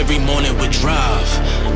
every morning with drive.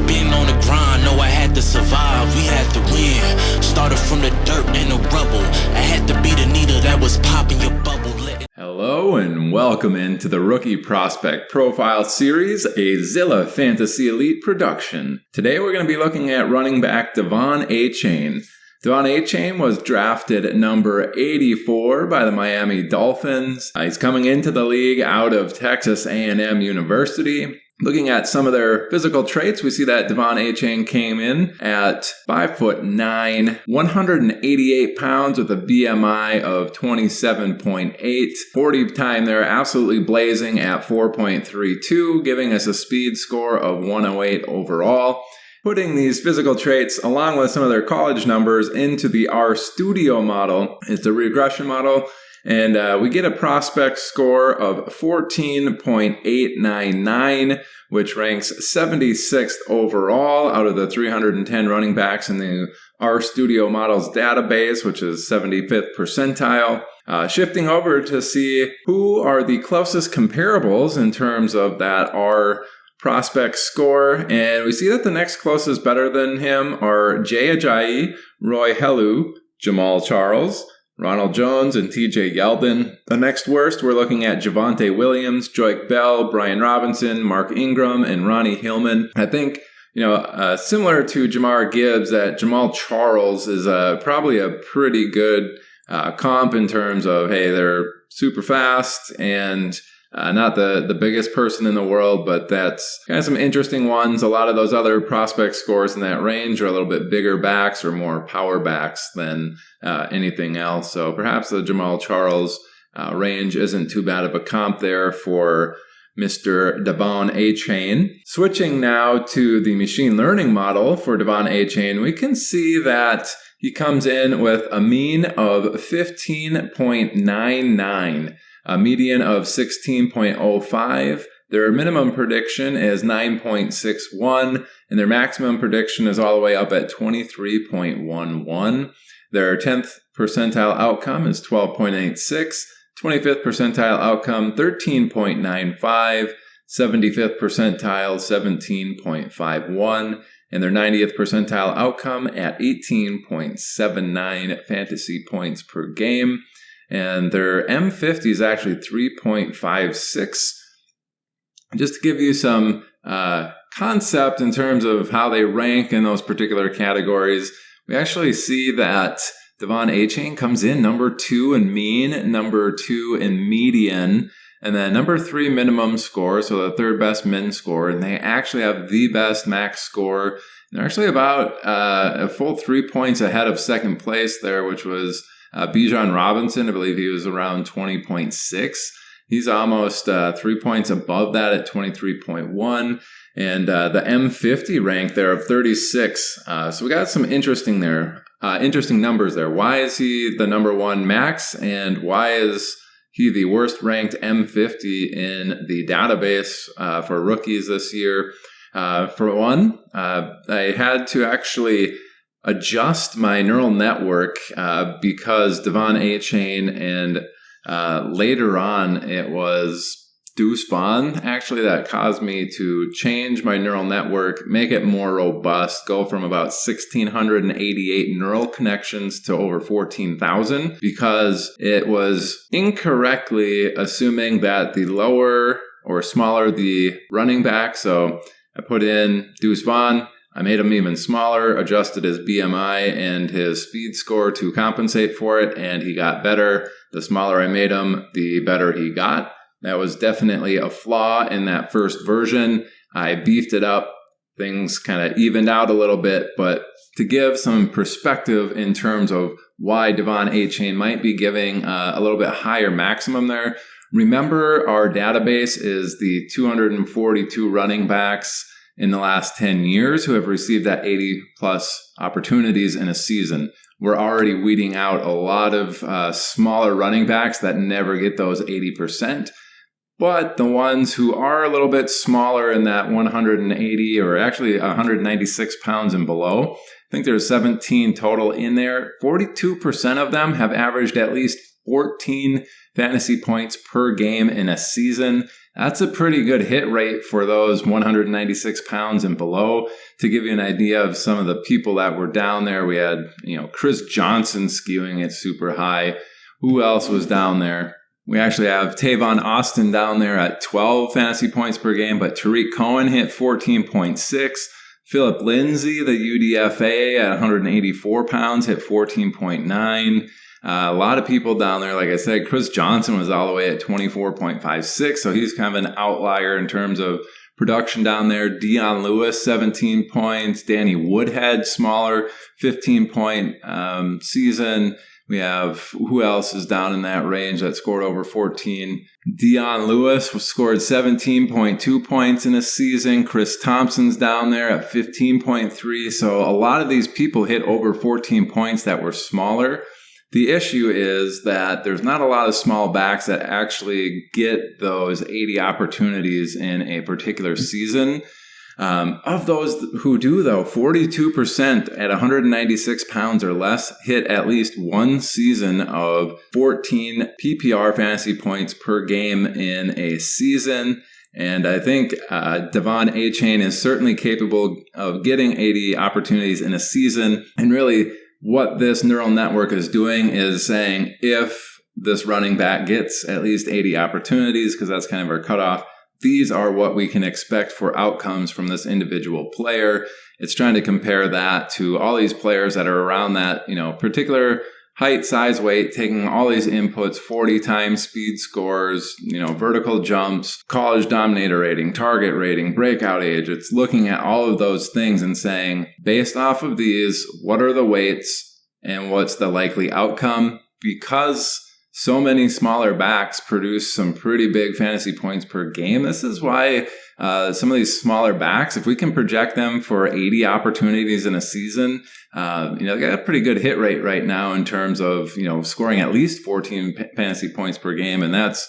Being on the grind, know I had to survive. We had to win. Started from the dirt and the rubble. I had to be the needle that was popping your bubble. Hello and welcome into the Rookie Prospect Profile Series, a Zilla Fantasy Elite production. Today we're going to be looking at running back Devon Achane. Devon Achane was drafted at number 84 by the Miami Dolphins. He's coming into the league out of Texas A&M University. Looking at some of their physical traits, we see that Devon Achane came in at 5'9", 188 pounds with a BMI of 27.8. 40 time there, absolutely blazing at 4.32, giving us a speed score of 108 overall. Putting these physical traits along with some of their college numbers into the RStudio model, it's a regression model, and we get a prospect score of 14.899, which ranks 76th overall out of the 310 running backs in the RStudio model's database, which is 75th percentile. Shifting over to see who are the closest comparables in terms of that R prospect score, and we see that the next closest better than him are Jay Ajayi, Roy Helu, Jamal Charles, Ronald Jones, and TJ Yeldon. The next worst, we're looking at Javonte Williams, Joique Bell, Brian Robinson, Mark Ingram, and Ronnie Hillman. I think, similar to Jamar Gibbs, that Jamal Charles is probably a pretty good comp in terms of, hey, they're super fast and not the biggest person in the world, but that's kind of some interesting ones. A lot of those other prospect scores in that range are a little bit bigger backs or more power backs than anything else. So perhaps the Jamal Charles range isn't too bad of a comp there for Mr. Devon Achane. Switching now to the machine learning model for Devon Achane, we can see that he comes in with a mean of 15.99. A median of 16.05. Their minimum prediction is 9.61, and their maximum prediction is all the way up at 23.11. Their 10th percentile outcome is 12.86, 25th percentile outcome 13.95, 75th percentile 17.51, and their 90th percentile outcome at 18.79 fantasy points per game. And their M50 is actually 3.56. Just to give you some concept in terms of how they rank in those particular categories, we actually see that Devon Achane comes in number 2 in mean, number 2 in median, and then number 3 minimum score, so the third best min score, and they actually have the best max score. They're actually about a full 3 points ahead of second place there, which was Bijan Robinson. I believe he was around 20.6. He's almost 3 points above that at 23.1. And the M50 rank there of 36. So we got some interesting numbers there. Why is he the number 1 max? And why is he the worst ranked M50 in the database for rookies this year? For one, I had to actually adjust my neural network because Devon Achane and later on it was Deuce Vaughn actually that caused me to change my neural network, make it more robust, go from about 1,688 neural connections to over 14,000 because it was incorrectly assuming that the lower or smaller the running back. So I put in Deuce Vaughn, I made him even smaller, adjusted his BMI and his speed score to compensate for it, and he got better. The smaller I made him, the better he got. That was definitely a flaw in that first version. I beefed it up. Things kind of evened out a little bit, but to give some perspective in terms of why Devon Achane might be giving a little bit higher maximum there, remember our database is the 242 running backs in the last 10 years who have received that 80-plus opportunities in a season. We're already weeding out a lot of smaller running backs that never get those 80%. But the ones who are a little bit smaller in that 180 or actually 196 pounds and below, I think there's 17 total in there. 42% of them have averaged at least 14 fantasy points per game in a season. That's a pretty good hit rate for those 196 pounds and below. To give you an idea of some of the people that were down there, we had, Chris Johnson skewing it super high. Who else was down there? We actually have Tavon Austin down there at 12 fantasy points per game, but Tariq Cohen hit 14.6. Philip Lindsay, the UDFA, at 184 pounds, hit 14.9. A lot of people down there, like I said. Chris Johnson was all the way at 24.56, so he's kind of an outlier in terms of production down there. Dion Lewis, 17 points. Danny Woodhead, smaller, 15-point season. We have, who else is down in that range that scored over 14? Dion Lewis scored 17.2 points in a season. Chris Thompson's down there at 15.3. So a lot of these people hit over 14 points that were smaller. The issue is that there's not a lot of small backs that actually get those 80 opportunities in a particular season. Of those who do, though, 42% at 196 pounds or less hit at least one season of 14 PPR fantasy points per game in a season. And I think Devon Achane is certainly capable of getting 80 opportunities in a season. And really, what this neural network is doing is saying if this running back gets at least 80 opportunities, because that's kind of our cutoff, these are what we can expect for outcomes from this individual player. It's trying to compare that to all these players that are around that, particular height, size, weight, taking all these inputs, 40 times speed scores, vertical jumps, college dominator rating, target rating, breakout age. It's looking at all of those things and saying, based off of these, what are the weights and what's the likely outcome? Because so many smaller backs produce some pretty big fantasy points per game. This is why some of these smaller backs, if we can project them for 80 opportunities in a season, they got a pretty good hit rate right now in terms of, scoring at least 14 fantasy points per game. And that's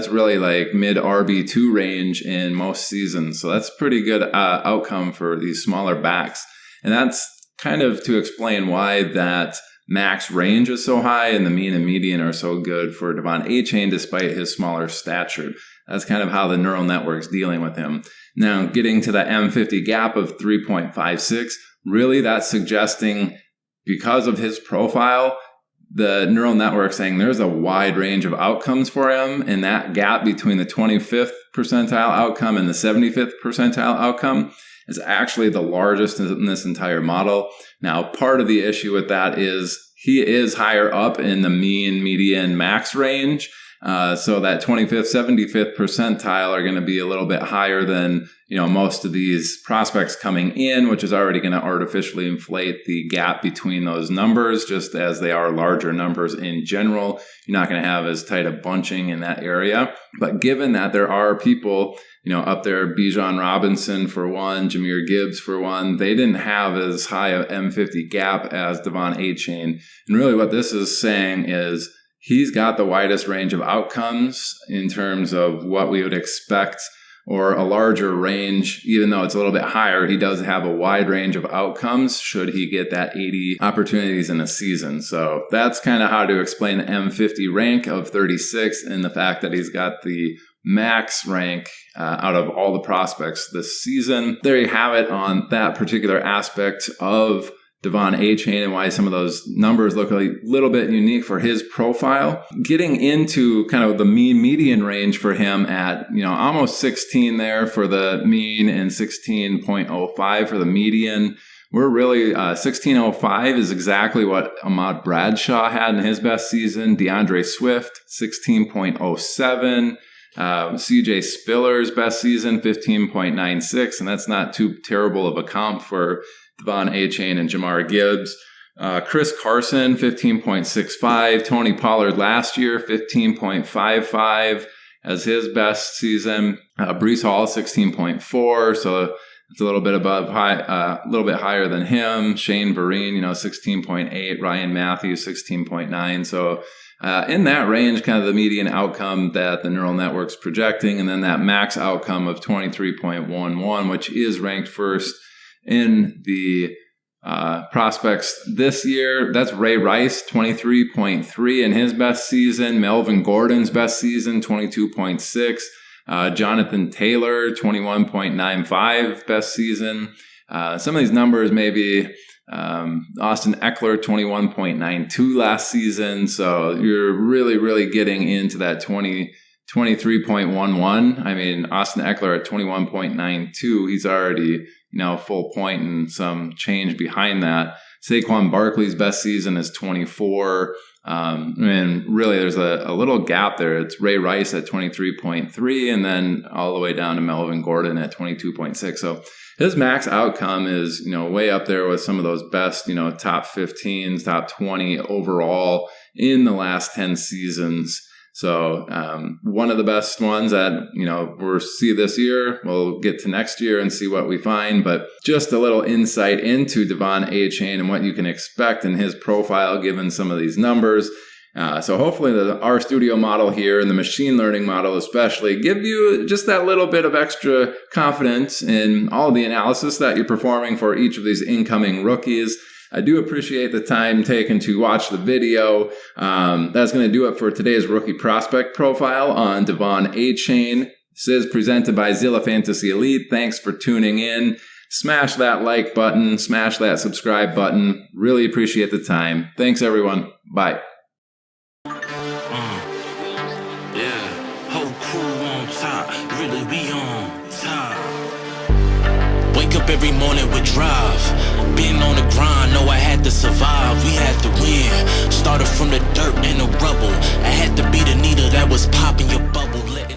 really like mid RB2 range in most seasons. So that's pretty good outcome for these smaller backs. And that's kind of to explain why that max range is so high and the mean and median are so good for Devon Achane despite his smaller stature. That's kind of how the neural network's dealing with him. Now, getting to the M50 gap of 3.56, really that's suggesting, because of his profile, the neural network saying there's a wide range of outcomes for him, and that gap between the 25th percentile outcome and the 75th percentile outcome is actually the largest in this entire model. Now, part of the issue with that is he is higher up in the mean, median, max range. So that 25th, 75th percentile are going to be a little bit higher than, most of these prospects coming in, which is already going to artificially inflate the gap between those numbers, just as they are larger numbers in general. You're not going to have as tight a bunching in that area. But given that there are people, up there, Bijan Robinson for one, Jahmyr Gibbs for one, they didn't have as high a M50 gap as Devon Achane. And really what this is saying is he's got the widest range of outcomes in terms of what we would expect, or a larger range. Even though it's a little bit higher, he does have a wide range of outcomes should he get that 80 opportunities in a season. So that's kind of how to explain the M50 rank of 36 and the fact that he's got the max rank out of all the prospects this season. There you have it on that particular aspect of Devon Achane and why some of those numbers look a little bit unique for his profile. Getting into kind of the mean median range for him at, almost 16 there for the mean and 16.05 for the median. We're really 16.05 is exactly what Ahmad Bradshaw had in his best season. DeAndre Swift, 16.07. CJ Spiller's best season, 15.96, and that's not too terrible of a comp for Devon Achane and Jahmyr Gibbs. Chris Carson, 15.65. Tony Pollard last year, 15.55 as his best season. Breece Hall, 16.4, so it's a little bit above a little bit higher than him. Shane Vereen, 16.8. Ryan Matthews, 16.9. So in that range, kind of the median outcome that the neural network's projecting, and then that max outcome of 23.11, which is ranked first in the prospects this year, that's Ray Rice, 23.3 in his best season. Melvin Gordon's best season, 22.6. Jonathan Taylor, 21.95 best season. Some of these numbers maybe Austin Eckler, 21.92 last season. So you're really getting into that 23.11. I mean, Austin Eckler at 21.92, he's already, full point and some change behind that. Saquon Barkley's best season is 24. And really there's a little gap there. It's Ray Rice at 23.3 and then all the way down to Melvin Gordon at 22.6. So his max outcome is, way up there with some of those best, top 15s, top 20 overall in the last 10 seasons. So one of the best ones that, we'll see this year. We'll get to next year and see what we find. But just a little insight into Devon Achane and what you can expect in his profile given some of these numbers. So hopefully the RStudio model here and the machine learning model especially give you just that little bit of extra confidence in all the analysis that you're performing for each of these incoming rookies. I do appreciate the time taken to watch the video. That's going to do it for today's rookie prospect profile on Devon Achane. This is presented by Zilla Fantasy Elite. Thanks for tuning in. Smash that like button. Smash that subscribe button. Really appreciate the time. Thanks, everyone. Bye. Whole crew on top. Really, we on top. Wake up every morning with drive. Been on the grind, know I had to survive. We had to win. Started from the dirt and the rubble. I had to be the needle that was popping your